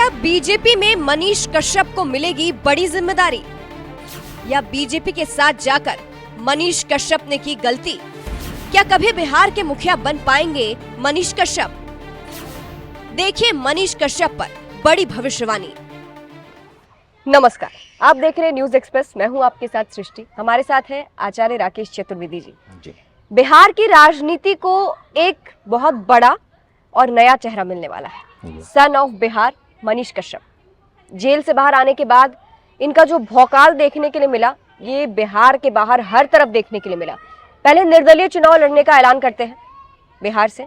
अब बीजेपी में मनीष कश्यप को मिलेगी बड़ी जिम्मेदारी, या बीजेपी के साथ जाकर मनीष कश्यप ने की गलती? क्या कभी बिहार के मुखिया बन पाएंगे मनीष कश्यप? देखिए मनीष कश्यप पर बड़ी भविष्यवाणी। नमस्कार, आप देख रहे हैं न्यूज एक्सप्रेस। मैं हूं आपके साथ सृष्टि। हमारे साथ हैं आचार्य राकेश चतुर्वेदी जी। बिहार की राजनीति को एक बहुत बड़ा और नया चेहरा मिलने वाला है। Son of Bihar Manish Kashyap jail से बाहर आने के बाद इनका जो भौकाल देखने के लिए मिला, ये बिहार के बाहर हर तरफ देखने के लिए मिला। पहले निर्दलीय चुनाव लड़ने का ऐलान करते हैं बिहार से,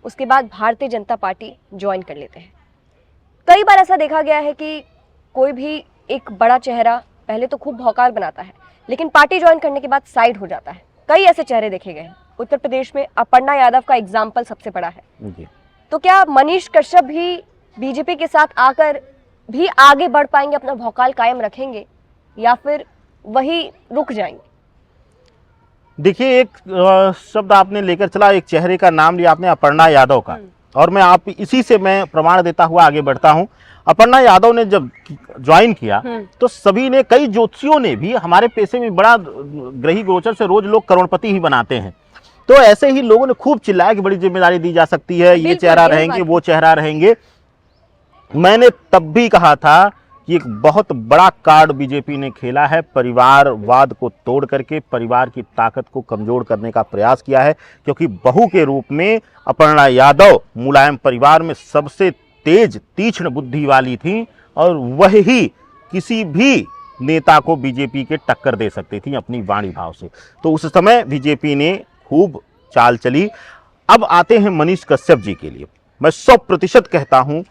उसके बाद भारतीय जनता पार्टी ज्वाइन कर लेते हैं। कई बार ऐसा देखा गया है कि कोई भी एक बड़ा चेहरा पहले तो खूब भौकाल बनाता है, लेकिन पार्टी ज्वाइन करने के बाद साइड हो जाता है। कई ऐसे चेहरे देखे गए हैं। उत्तर प्रदेश में अपर्णा यादव का एग्जाम्पल सबसे बड़ा है। तो क्या मनीष कश्यप भी बीजेपी के साथ आकर भी आगे बढ़ पाएंगे, अपना भौकाल कायम रखेंगे, या फिर वही रुक जाएंगे? देखिए, एक शब्द आपने लेकर चला, एक चेहरे का नाम लिया आपने, अपर्णा यादव का, और मैं आप इसी से मैं प्रमाण देता हुआ आगे बढ़ता हूं। अपर्णा यादव ने जब ज्वाइन किया तो सभी ने, कई ज्योतिषियों ने भी, हमारे पेशे में बड़ा ग्रही गोचर से रोज लोग करोड़पति ही बनाते हैं, तो ऐसे ही लोगों ने खूब चिल्लाया कि बड़ी जिम्मेदारी दी जा सकती है, ये चेहरा रहेंगे, वो चेहरा रहेंगे। मैंने तब भी कहा था कि एक बहुत बड़ा कार्ड बीजेपी ने खेला है, परिवारवाद को तोड़ करके परिवार की ताकत को कमजोर करने का प्रयास किया है, क्योंकि बहू के रूप में अपर्णा यादव मुलायम परिवार में सबसे तेज तीक्ष्ण बुद्धि वाली थी, और वही किसी भी नेता को बीजेपी के टक्कर दे सकती थी अपनी वाणी भाव से। तो उस समय बीजेपी ने खूब चाल चली। अब आते हैं मनीष कश्यप जी के लिए। मैं 100% कहता हूं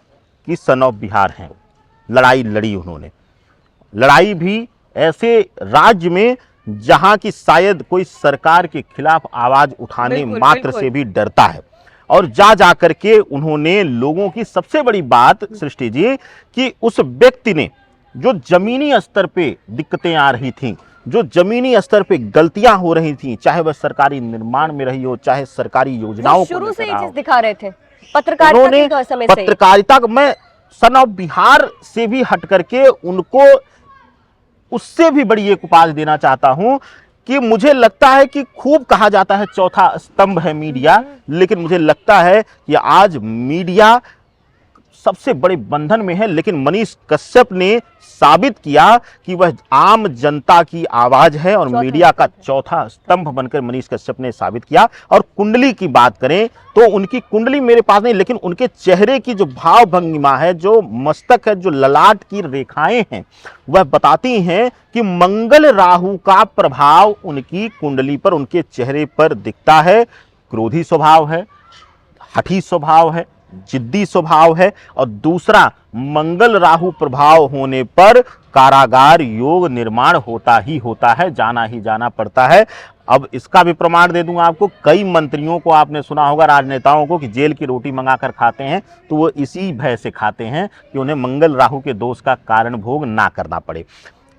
कि सन ऑफ बिहार हैं। लड़ाई लड़ी उन्होंने, लड़ाई भी ऐसे राज्य में जहां की शायद कोई सरकार के खिलाफ आवाज उठाने मात्र से भी डरता है, और जा करके उन्होंने लोगों की, सबसे बड़ी बात सृष्टि जी, कि उस व्यक्ति ने जो जमीनी स्तर पे दिक्कतें आ रही थी, जो जमीनी स्तर पे गलतियां हो रही थी, चाहे वह सरकारी निर्माण में रही हो, चाहे सरकारी योजनाओं को शुरू से ये चीज दिखा रहे थे, पत्रकारिता मैं सन ऑफ बिहार से भी हट करके उनको उससे भी बड़ी एक उपाधि देना चाहता हूं कि मुझे लगता है कि खूब कहा जाता है चौथा स्तंभ है मीडिया, लेकिन मुझे लगता है कि आज मीडिया सबसे बड़े बंधन में है, लेकिन मनीष कश्यप ने साबित किया कि वह आम जनता की आवाज है, और मीडिया का चौथा स्तंभ बनकर मनीष कश्यप ने साबित किया। और कुंडली की बात करें तो उनकी कुंडली मेरे पास नहीं, लेकिन उनके चेहरे की जो भाव भंगिमा है, जो मस्तक है, जो ललाट की रेखाएं हैं, वह बताती हैं कि मंगल राहु का प्रभाव उनकी कुंडली पर, उनके चेहरे पर दिखता है। क्रोधी स्वभाव है, हठी स्वभाव है, जिद्दी स्वभाव है, और दूसरा, मंगल राहु प्रभाव होने पर कारागार योग निर्माण होता ही होता है, जाना ही जाना पड़ता है। अब इसका भी प्रमाण दे दूं आपको, कई मंत्रियों को आपने सुना होगा, राजनेताओं को, कि जेल की रोटी मंगाकर खाते हैं तो वो इसी भय से खाते हैं कि उन्हें मंगल राहु के दोष का कारण भोग ना करना पड़े।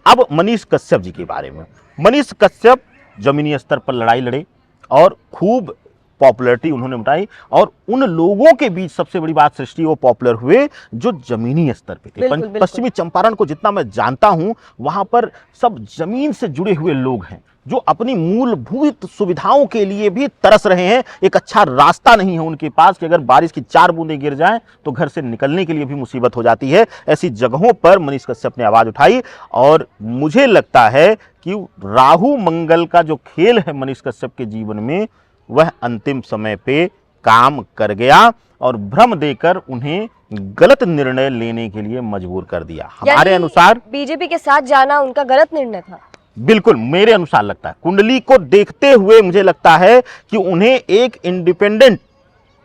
अब मनीष कश्यप जी के बारे में, मनीष कश्यप जमीनी स्तर पर लड़ाई लड़े और खूब पॉपुलरिटी उन्होंने उठाई, और उन लोगों के बीच सबसे बड़ी बात सृष्टि, वो पॉपुलर हुए जो जमीनी स्तर पे थे। पश्चिमी चंपारण को जितना मैं जानता हूं, वहां पर सब जमीन से जुड़े हुए लोग हैं, जो अपनी मूलभूत सुविधाओं के लिए भी तरस रहे हैं। एक अच्छा रास्ता नहीं है उनके पास कि अगर बारिश की 4 बूंदें गिर जाएं तो घर से निकलने के लिए भी मुसीबत हो जाती है। ऐसी जगहों पर मनीष कश्यप ने आवाज उठाई, और मुझे लगता है कि राहु मंगल का जो खेल है मनीष कश्यप के जीवन में, वह अंतिम समय पे काम कर गया, और भ्रम देकर उन्हें गलत निर्णय लेने के लिए मजबूर कर दिया। हमारे अनुसार बीजेपी के साथ जाना उनका गलत निर्णय था। बिल्कुल, मेरे अनुसार लगता है, कुंडली को देखते हुए मुझे लगता है कि उन्हें एक इंडिपेंडेंट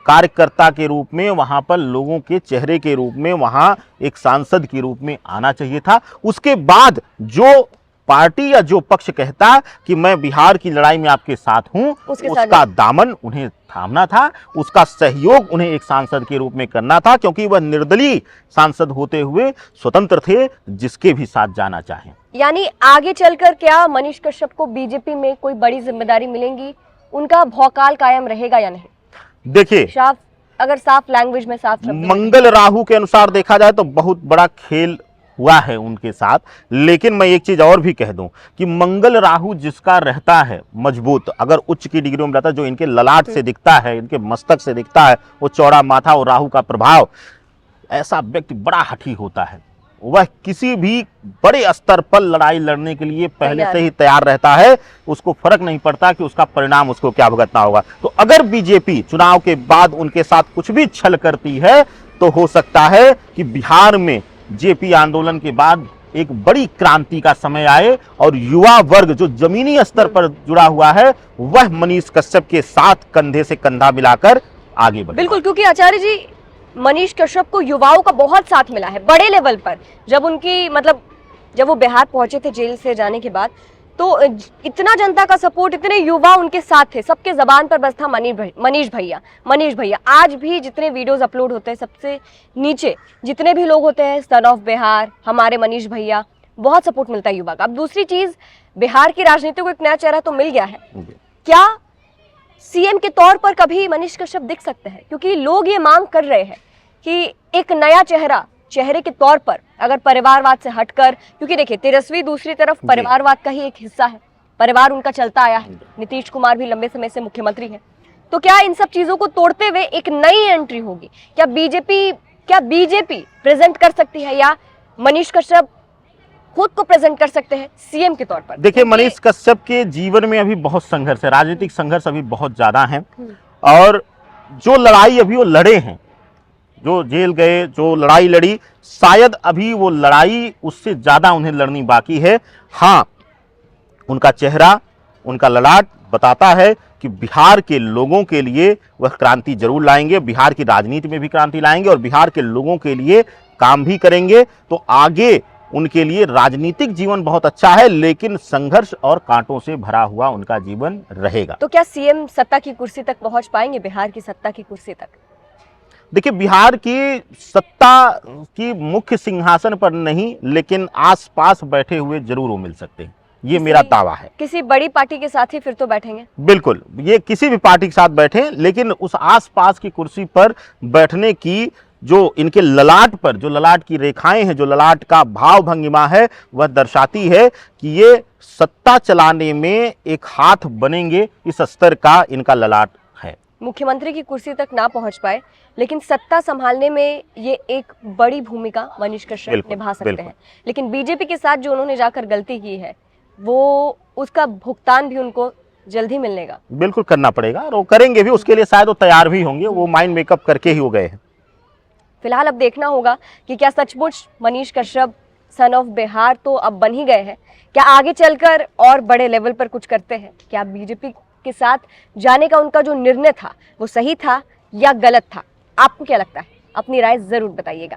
कार्यकर्ता के रूप में, वहां पर लोगों के चेहरे के रूप में, वहां एक सांसद के रूप में आना चाहिए था। उसके बाद जो पार्टी या जो पक्ष कहता कि मैं बिहार की लड़ाई में आपके साथ हूं, उसका दामन उन्हें थामना था, उसका सहयोग उन्हें एक सांसद के रूप में करना था, क्योंकि वह निर्दलीय सांसद होते हुए स्वतंत्र थे, जिसके भी साथ जाना चाहें। यानी आगे चलकर क्या मनीष कश्यप को बीजेपी में कोई बड़ी जिम्मेदारी मिलेगी? उनका भौकाल कायम रहेगा या नहीं? देखिए, अगर साफ लैंग्वेज में साफ शब्दों में मंगल राहु के अनुसार देखा जाए तो बहुत बड़ा खेल हुआ है उनके साथ। लेकिन मैं एक चीज और भी कह दूं कि मंगल राहु जिसका रहता है मजबूत, अगर उच्च की डिग्री में रहता है, जो इनके ललाट से दिखता है, इनके मस्तक से दिखता है, वो चौड़ा माथा और राहु का प्रभाव, ऐसा व्यक्ति बड़ा हठी होता है। वह किसी भी बड़े स्तर पर लड़ाई लड़ने के लिए पहले से ही तैयार रहता है। उसको फर्क नहीं पड़ता कि उसका परिणाम उसको क्या भुगतना होगा। तो अगर बीजेपी चुनाव के बाद उनके साथ कुछ भी छल करती है तो हो सकता है कि बिहार में जेपी आंदोलन के बाद एक बड़ी क्रांति का समय आए और युवा वर्ग जो जमीनी स्तर पर जुड़ा हुआ है वह मनीष कश्यप के साथ कंधे से कंधा मिलाकर आगे बढ़े। बिल्कुल, क्योंकि आचार्य जी मनीष कश्यप को युवाओं का बहुत साथ मिला है बड़े लेवल पर। जब उनकी जब वो बिहार पहुंचे थे जेल से जाने के बाद, तो इतना जनता का सपोर्ट, इतने युवा उनके साथ थे, सबके जबान पर बस था मनीष भैया। आज भी जितने वीडियोस अपलोड होते हैं सबसे नीचे जितने भी लोग होते हैं, सन ऑफ बिहार, हमारे मनीष भैया, बहुत सपोर्ट मिलता है युवा का। अब दूसरी चीज, बिहार की राजनीति को एक नया चेहरा तो मिल गया है, क्या सीएम के तौर पर कभी मनीष कश्यप दिख सकते हैं? क्योंकि लोग ये मांग कर रहे हैं कि एक नया चेहरे के तौर पर, अगर परिवारवाद से हटकर, क्योंकि देखिए तेजस्वी दूसरी तरफ परिवारवाद का ही एक हिस्सा है, परिवार उनका चलता आया है, नीतीश कुमार भी लंबे समय से मुख्यमंत्री हैं, तो क्या इन सब चीजों को तोड़ते हुए एक नई एंट्री होगी? क्या बीजेपी प्रेजेंट कर सकती है, या मनीष कश्यप खुद को प्रेजेंट कर सकते हैं सीएम के तौर पर? देखिए, मनीष कश्यप के जीवन में अभी बहुत संघर्ष है, राजनीतिक संघर्ष अभी बहुत ज्यादा है। और जो लड़ाई अभी वो लड़े हैं, जो जेल गए, जो लड़ाई लड़ी, शायद अभी वो लड़ाई उससे ज्यादा उन्हें लड़नी बाकी है। हाँ, उनका चेहरा, उनका ललाट बताता है कि बिहार के लोगों के लिए वह क्रांति जरूर लाएंगे, बिहार की राजनीति में भी क्रांति लाएंगे और बिहार के लोगों के लिए काम भी करेंगे। तो आगे उनके लिए राजनीतिक जीवन बहुत अच्छा है, लेकिन संघर्ष और कांटों से भरा हुआ उनका जीवन रहेगा। तो क्या सीएम सत्ता की कुर्सी तक पहुंच पाएंगे, बिहार की सत्ता की कुर्सी तक? देखिए, बिहार की सत्ता की मुख्य सिंहासन पर नहीं, लेकिन आसपास बैठे हुए जरूर वो मिल सकते हैं, ये मेरा दावा है। किसी बड़ी पार्टी के साथ ही फिर तो बैठेंगे? बिल्कुल, ये किसी भी पार्टी के साथ बैठे, लेकिन उस आसपास की कुर्सी पर बैठने की जो इनके ललाट पर, जो ललाट की रेखाएं हैं, जो ललाट का भाव भंगिमा है, वह दर्शाती है कि ये सत्ता चलाने में एक हाथ बनेंगे, इस स्तर का इनका ललाट है। मुख्यमंत्री की कुर्सी तक ना पहुंच पाए, लेकिन सत्ता संभालने में ये एक बड़ी भूमिका मनीष कश्यप निभा सकते हैं। लेकिन बीजेपी के साथ जो उन्होंने जाकर गलती की है, वो उसका भुगतान भी उनको जल्द ही मिलने का बिल्कुल करना पड़ेगा, और वो करेंगे भी, उसके लिए शायद वो तैयार भी होंगे, वो माइंड मेकअप करके ही हो गए हैं। फिलहाल अब देखना होगा कि क्या सचमुच मनीष कश्यप सन ऑफ बिहार तो अब बन ही गए हैं, क्या आगे चलकर और बड़े लेवल पर कुछ करते हैं? क्या बीजेपी के साथ जाने का उनका जो निर्णय था वो सही था या गलत था? आपको क्या लगता है? अपनी राय जरूर बताइएगा।